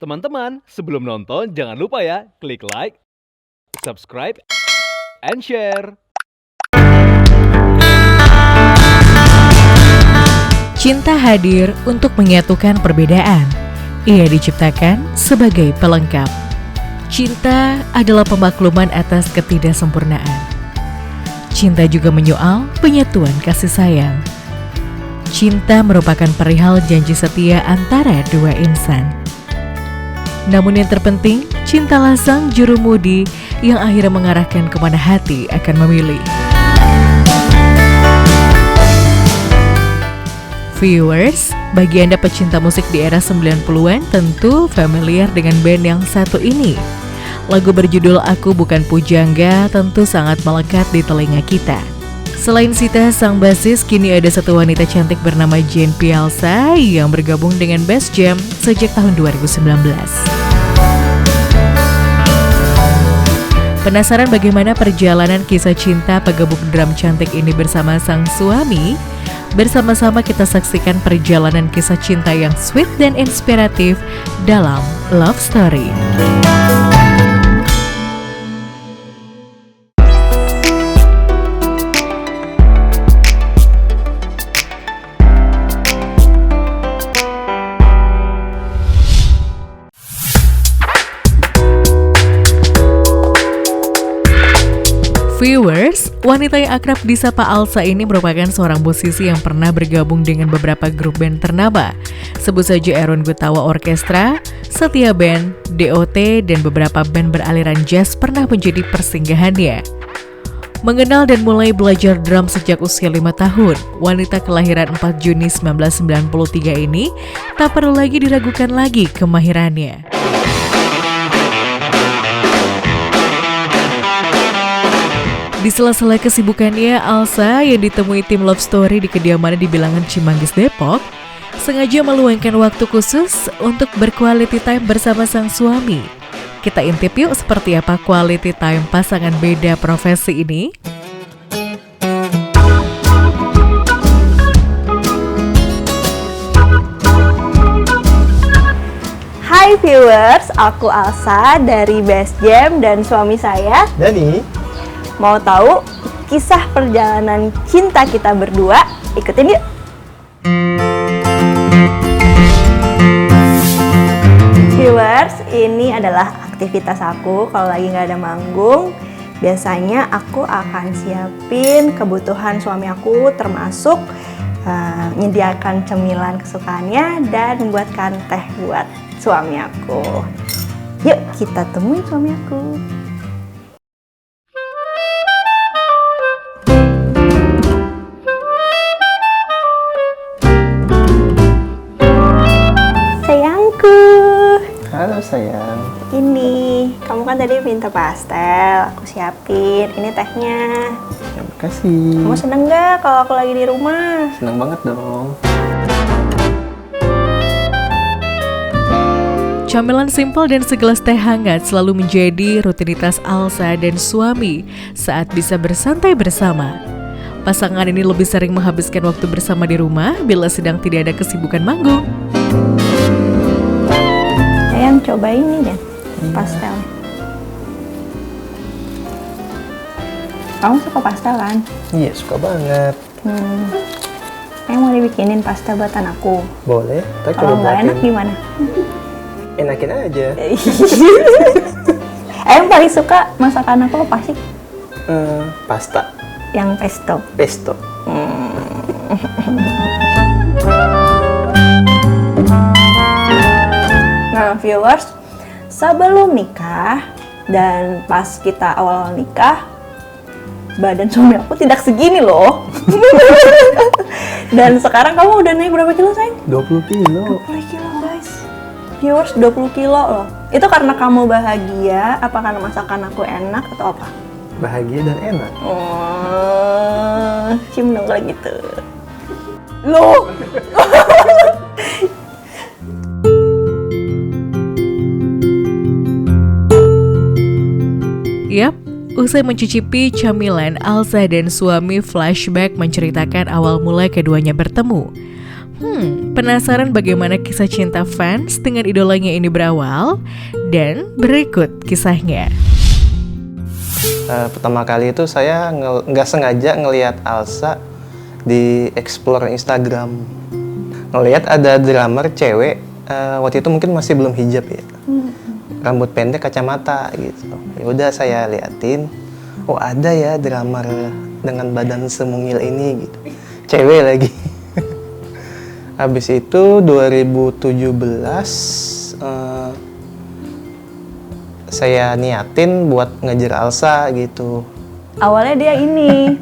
Teman-teman, sebelum nonton jangan lupa ya, klik like, subscribe, and share. Cinta hadir untuk menyatukan perbedaan. Ia diciptakan sebagai pelengkap. Cinta adalah pemakluman atas ketidaksempurnaan. Cinta juga menyoal penyatuan kasih sayang. Cinta merupakan perihal janji setia antara dua insan. Namun yang terpenting, cintalah sang jurumudi yang akhirnya mengarahkan kemana hati akan memilih. Viewers, bagi Anda pecinta musik di era 90-an tentu familiar dengan band yang satu ini. Lagu berjudul Aku Bukan Pujangga tentu sangat melekat di telinga kita. Selain Sita sang basis, kini ada satu wanita cantik bernama Jen Pialsa yang bergabung dengan Bass Jam sejak tahun 2019. Penasaran bagaimana perjalanan kisah cinta pegebuk drum cantik ini bersama sang suami? Bersama-sama kita saksikan perjalanan kisah cinta yang sweet dan inspiratif dalam Love Story. Viewers, wanita yang akrab disapa Alsa ini merupakan seorang musisi yang pernah bergabung dengan beberapa grup band ternama. Sebut saja Erwin Gutawa Orkestra, Setia Band, DOT, dan beberapa band beraliran jazz pernah menjadi persinggahannya. Mengenal dan mulai belajar drum sejak usia 5 tahun, wanita kelahiran 4 Juni 1993 ini tak perlu lagi diragukan lagi kemahirannya. Di sela-sela kesibukannya, Alsa yang ditemui tim Love Story di kediamannya di Bilangan Cimanggis, Depok, sengaja meluangkan waktu khusus untuk berquality time bersama sang suami. Kita intip yuk seperti apa quality time pasangan beda profesi ini. Hai viewers, aku Alsa dari Bass Jam dan suami saya Dani. Mau tahu kisah perjalanan cinta kita berdua? Ikutin yuk! Viewers, ini adalah aktivitas aku kalau lagi nggak ada manggung. Biasanya aku akan siapin kebutuhan suami aku, termasuk menyediakan cemilan kesukaannya dan membuatkan teh buat suami aku. Yuk kita temuin suami aku. Halo sayang. Ini, kamu kan tadi minta pastel, aku siapin. Ini tehnya. Terima kasih. Kamu seneng gak kalau aku lagi di rumah? Seneng banget dong. Camilan simpel dan segelas teh hangat selalu menjadi rutinitas Alsa dan suami saat bisa bersantai bersama. Pasangan ini lebih sering menghabiskan waktu bersama di rumah bila sedang tidak ada kesibukan manggung. Sayang, coba ini deh, pastel. Kamu suka pastel kan? Iya, suka banget. Sayang mau dibikinin pastel buat anakku. Boleh. Tapi Kalau nggak enak gimana? Enakin aja. Yang paling suka masakan aku apa sih? Pasta. Yang pesto. Pesto. Nah viewers, sebelum nikah dan pas kita awal nikah, badan suami aku tidak segini loh. Dan sekarang kamu udah naik berapa kilo sayang? 20 kilo. 20 kilo guys. Viewers, 20 kilo loh. Itu karena kamu bahagia, apa karena masakan aku enak atau apa? Bahagia dan enak. Cium dong kalau gitu. Loh. Yap, usai mencicipi camilan, Alsa dan suami flashback menceritakan awal mula keduanya bertemu. Penasaran bagaimana kisah cinta fans dengan idolanya ini berawal? Dan berikut kisahnya. Pertama kali itu saya nggak sengaja ngelihat Alsa di explore Instagram. Ngelihat ada drummer cewek, waktu itu mungkin masih belum hijab ya. Rambut pendek, kacamata gitu. Ya udah saya liatin, oh ada ya drummer dengan badan semungil ini gitu. Cewek lagi. Habis itu 2017 saya niatin buat ngejar Alsa gitu. Awalnya dia ini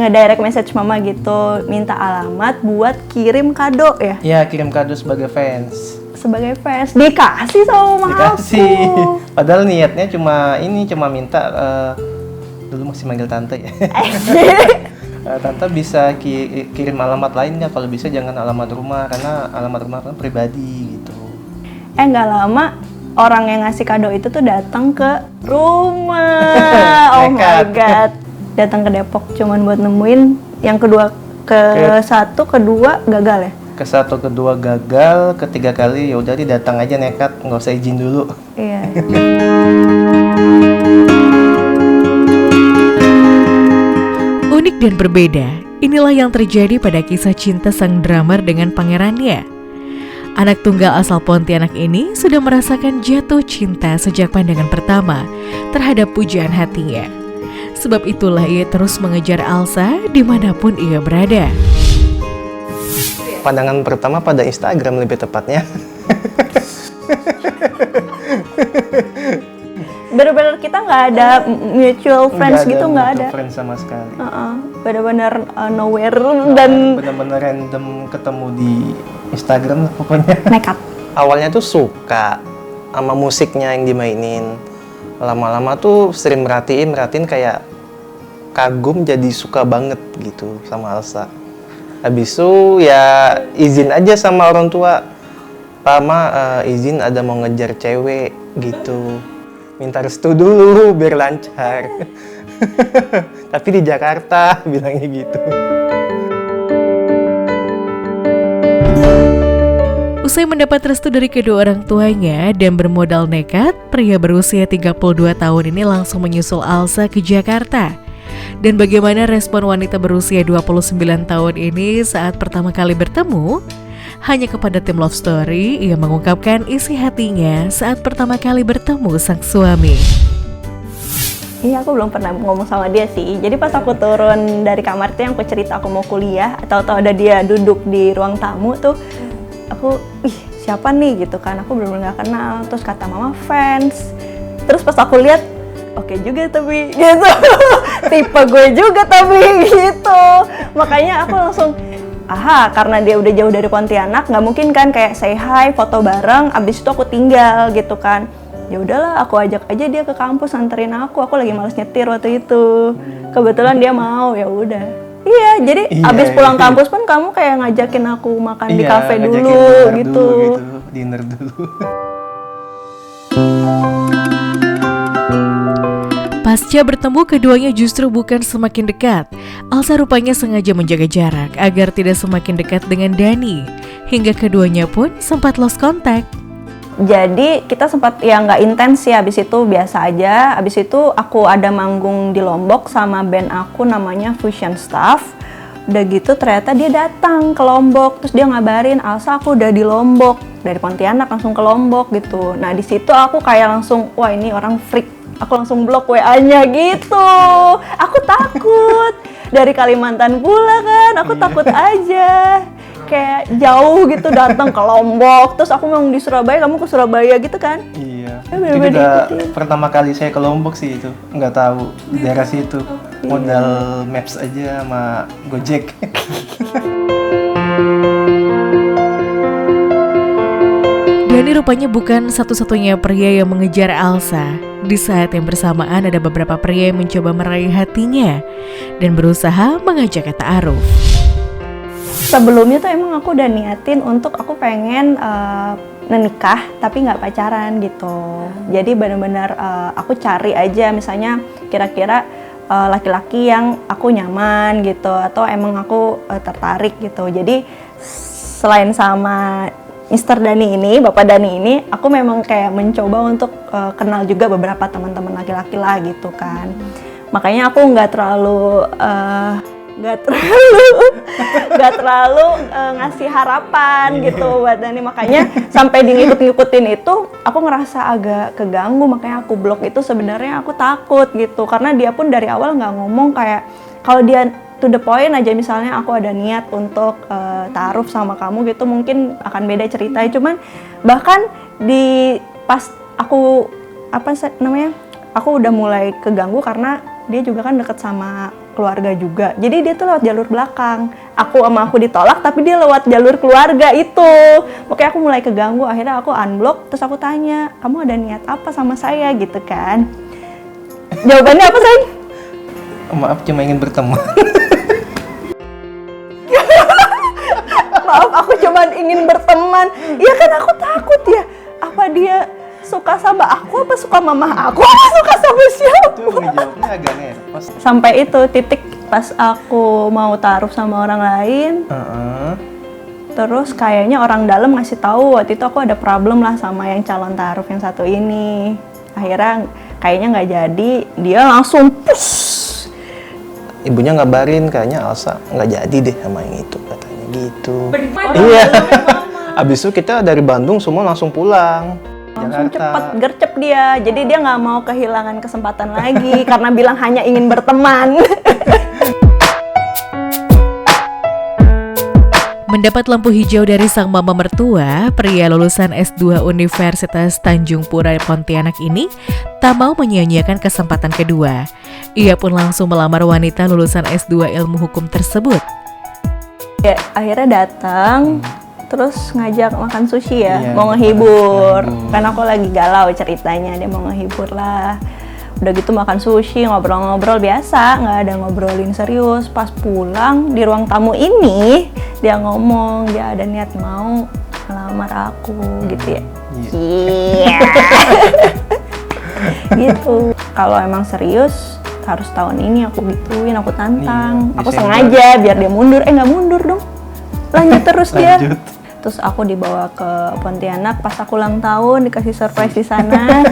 nge-direct message mama gitu, minta alamat buat kirim kado ya. Ya, kirim kado sebagai fans. Sebagai fans, dikasih sama mama Dikasih. aku. Padahal niatnya cuma minta dulu masih manggil tante ya. Tante bisa kirim alamat lainnya, kalau bisa jangan alamat rumah karena alamat rumah kan pribadi gitu. Nggak lama orang yang ngasih kado itu tuh datang ke rumah. Oh my Nekat. god. Datang ke Depok cuman buat nemuin yang kedua, kedua gagal ya. Ke satu, kedua gagal, ketiga kali ya udah datang aja nekat, nggak usah izin dulu. Iya. Unik dan berbeda, inilah yang terjadi pada kisah cinta sang drummer dengan pangerannya. Anak tunggal asal Pontianak ini sudah merasakan jatuh cinta sejak pandangan pertama terhadap pujaan hatinya. Sebab itulah ia terus mengejar Alsa dimanapun ia berada. Pandangan pertama pada Instagram lebih tepatnya. Bener-bener kita nggak ada mutual friends gitu, nggak ada. Friends sama sekali. Bener-bener nowhere dan Bener-bener random ketemu di Instagram lah pokoknya. nekat. Awalnya tuh suka sama musiknya yang dimainin. Lama-lama tuh sering merhatiin kayak kagum, jadi suka banget gitu sama Alsa. Habis itu ya izin aja sama orang tua. Pertama izin ada mau ngejar cewek gitu. Minta restu dulu biar lancar. Tapi di Jakarta bilangnya gitu. Usai mendapat restu dari kedua orang tuanya dan bermodal nekat, pria berusia 32 tahun ini langsung menyusul Alsa ke Jakarta. Dan bagaimana respon wanita berusia 29 tahun ini saat pertama kali bertemu? Hanya kepada tim Love Story, ia mengungkapkan isi hatinya saat pertama kali bertemu sang suami. Iya, aku belum pernah ngomong sama dia sih. Jadi pas aku turun dari kamar tuh yang aku cerita aku mau kuliah, atau ada dia duduk di ruang tamu tuh, aku, siapa nih gitu kan? Aku bener-bener gak kenal. Terus kata mama fans. Terus pas aku lihat, oke juga tapi gitu. Tipe gue juga tapi gitu. Makanya aku langsung, karena dia udah jauh dari Pontianak, nggak mungkin kan kayak say hi, foto bareng, abis itu aku tinggal gitu kan. Ya udahlah, aku ajak aja dia ke kampus anterin aku lagi males nyetir waktu itu. Kebetulan dia mau, ya udah. Iya, jadi abis pulang kampus pun kamu kayak ngajakin aku makan di kafe dulu gitu. Dinner dulu. Pasca bertemu, keduanya justru bukan semakin dekat. Alsa rupanya sengaja menjaga jarak agar tidak semakin dekat dengan Dani. Hingga keduanya pun sempat lost contact. Jadi kita sempat nggak intens sih, abis itu biasa aja. Abis itu aku ada manggung di Lombok sama band aku namanya Fusion Staff. Udah gitu ternyata dia datang ke Lombok, terus dia ngabarin, Alsa aku udah di Lombok, dari Pontianak langsung ke Lombok gitu. Nah di situ aku kayak langsung, wah ini orang freak. Aku langsung blok WA-nya gitu. Aku takut. Dari Kalimantan pula kan, aku takut aja. Kayak jauh gitu datang ke Lombok. Terus aku mau di Surabaya, kamu ke Surabaya gitu kan? Iya. Ya, Itu bener-bener juga ikutin. pertama kali saya ke Lombok sih itu. Nggak tahu di daerah situ. Modal maps aja sama Gojek. Dani rupanya bukan satu-satunya pria yang mengejar Alsa. Di saat yang bersamaan ada beberapa pria yang mencoba meraih hatinya dan berusaha mengajaknya ta'aruf. Sebelumnya tuh emang aku udah niatin untuk aku pengen menikah tapi nggak pacaran gitu. Jadi benar-benar aku cari aja misalnya kira-kira laki-laki yang aku nyaman gitu atau emang aku tertarik gitu. Jadi selain sama Mr. Dani ini, Bapak Dani ini, aku memang kayak mencoba untuk kenal juga beberapa teman-teman laki-laki lah gitu kan. Makanya aku nggak terlalu ngasih harapan gitu buat Dani. Makanya sampai di ngikut-ngikutin itu, aku ngerasa agak keganggu. Makanya aku blok itu sebenarnya aku takut gitu. Karena dia pun dari awal nggak ngomong kayak, kalau dia to the point aja misalnya aku ada niat untuk taaruf sama kamu gitu, mungkin akan beda ceritanya. Cuman bahkan di pas aku aku udah mulai keganggu karena dia juga kan deket sama keluarga juga. Jadi dia tuh lewat jalur belakang. Aku ditolak tapi dia lewat jalur keluarga itu. Makanya aku mulai keganggu, akhirnya aku unblock, terus aku tanya, "Kamu ada niat apa sama saya?" gitu kan. Jawabannya apa, sayang? Maaf, cuma ingin berteman. Maaf, aku cuma ingin berteman. Ya kan aku takut ya. Apa dia suka sama aku, apa suka mama aku, apa suka sama siapa? Itu ngejawabnya agak nervous. Sampai itu titik pas aku mau taruh sama orang lain. Terus kayaknya orang dalam ngasih tahu waktu itu aku ada problem lah sama yang calon taruh yang satu ini. Akhirnya kayaknya nggak jadi, dia langsung push. Ibunya ngabarin kayaknya Elsa nggak jadi deh sama yang itu, katanya gitu. Iya. Abis itu kita dari Bandung semua langsung pulang. Langsung cepet gercep dia, jadi dia nggak mau kehilangan kesempatan lagi karena bilang hanya ingin berteman. Mendapat lampu hijau dari sang mama mertua, pria lulusan S2 Universitas Tanjung Pura Pontianak ini tak mau menyia-nyiakan kesempatan kedua. Ia pun langsung melamar wanita lulusan S2 Ilmu Hukum tersebut. Ya, akhirnya datang, terus ngajak makan sushi ya, Iya, mau ngehibur. Karena aku lagi galau ceritanya, dia mau ngehibur lah. Udah gitu makan sushi, ngobrol-ngobrol biasa, nggak ada ngobrolin serius. Pas pulang di ruang tamu ini, dia ngomong dia ada niat mau ngelamar aku gitu ya. Iya. Gitu. Kalau emang serius, harus tahun ini aku gituin, aku tantang. Iya, aku Desember. sengaja biar dia mundur, nggak mundur dong. Lanjut terus dia. Lanjut. Terus aku dibawa ke Pontianak pas aku ulang tahun, dikasih surprise di sana.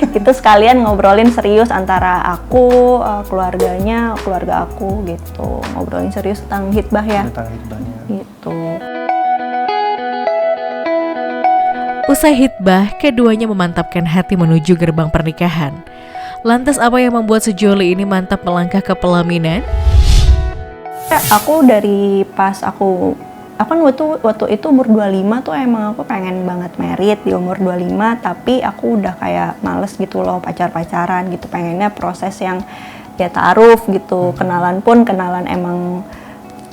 Itu sekalian ngobrolin serius antara aku, keluarganya, keluarga aku gitu. Ngobrolin serius tentang hitbah ya. Tentang hitbahnya. Gitu. Usai hitbah, keduanya memantapkan hati menuju gerbang pernikahan. Lantas apa yang membuat sejoli ini mantap melangkah ke pelaminan? Aku dari pas aku kan waktu itu umur 25 tuh emang aku pengen banget married di umur 25, tapi aku udah kayak males gitu loh pacaran gitu, pengennya proses yang ya taaruf gitu, kenalan emang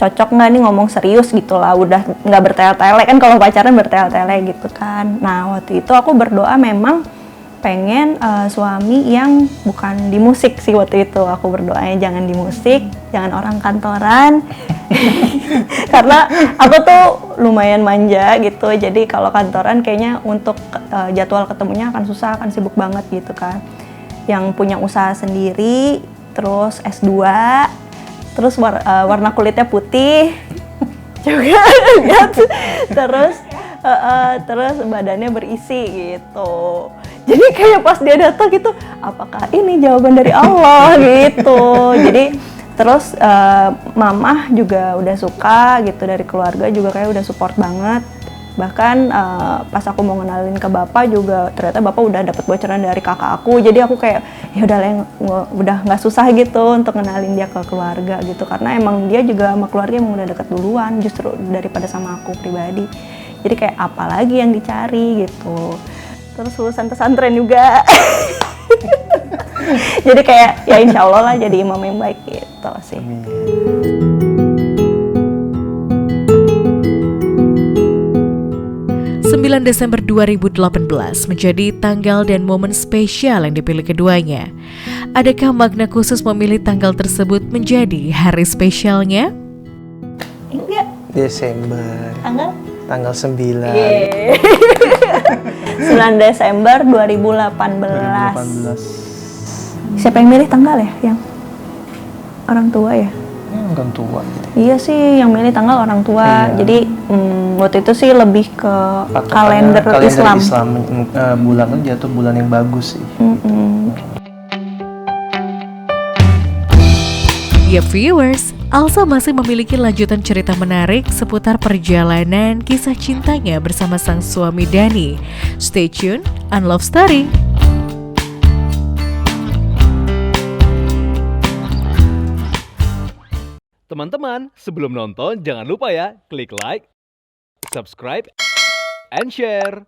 cocok nggak nih ngomong serius gitu lah, udah nggak bertele-tele kan, kalau pacaran bertele-tele gitu kan. Nah waktu itu aku berdoa memang pengen suami yang bukan di musik sih. Waktu itu aku berdoanya jangan di musik, jangan orang kantoran. Karena aku tuh lumayan manja gitu, jadi kalau kantoran kayaknya untuk jadwal ketemunya akan susah, akan sibuk banget gitu kan. Yang punya usaha sendiri, terus S2, terus warna kulitnya putih juga gitu. Terus badannya berisi gitu. Jadi kayak pas dia datang gitu, apakah ini jawaban dari Allah gitu. Jadi terus mamah juga udah suka gitu, dari keluarga juga kayak udah support banget. Bahkan pas aku mau ngenalin ke bapak juga, ternyata bapak udah dapet bocoran dari kakak aku. Jadi aku kayak ya udah nggak susah gitu untuk ngenalin dia ke keluarga gitu, karena emang dia juga sama keluarga emang udah deket duluan justru daripada sama aku pribadi. Jadi kayak apa lagi yang dicari gitu. Terus lulusan pesantren juga. Jadi kayak ya insya Allah lah jadi imam yang baik gitu sih. Amin. Desember 2018 menjadi tanggal dan momen spesial yang dipilih keduanya. Adakah makna khusus memilih tanggal tersebut menjadi hari spesialnya? Enggak. Desember. Tanggal 9. 9 Desember 2018. Siapa yang milih tanggal ya? Yang orang tua ya? Orang tua. Iya sih, yang milih tanggal orang tua. Iya. Jadi waktu itu sih lebih ke Patokannya kalender Islam. Bulan jatuh bulan yang bagus sih. Ya viewers, Alsa masih memiliki lanjutan cerita menarik seputar perjalanan kisah cintanya bersama sang suami Dani. Stay tune on Love Story. Teman-teman, sebelum nonton jangan lupa ya klik like, subscribe, and share.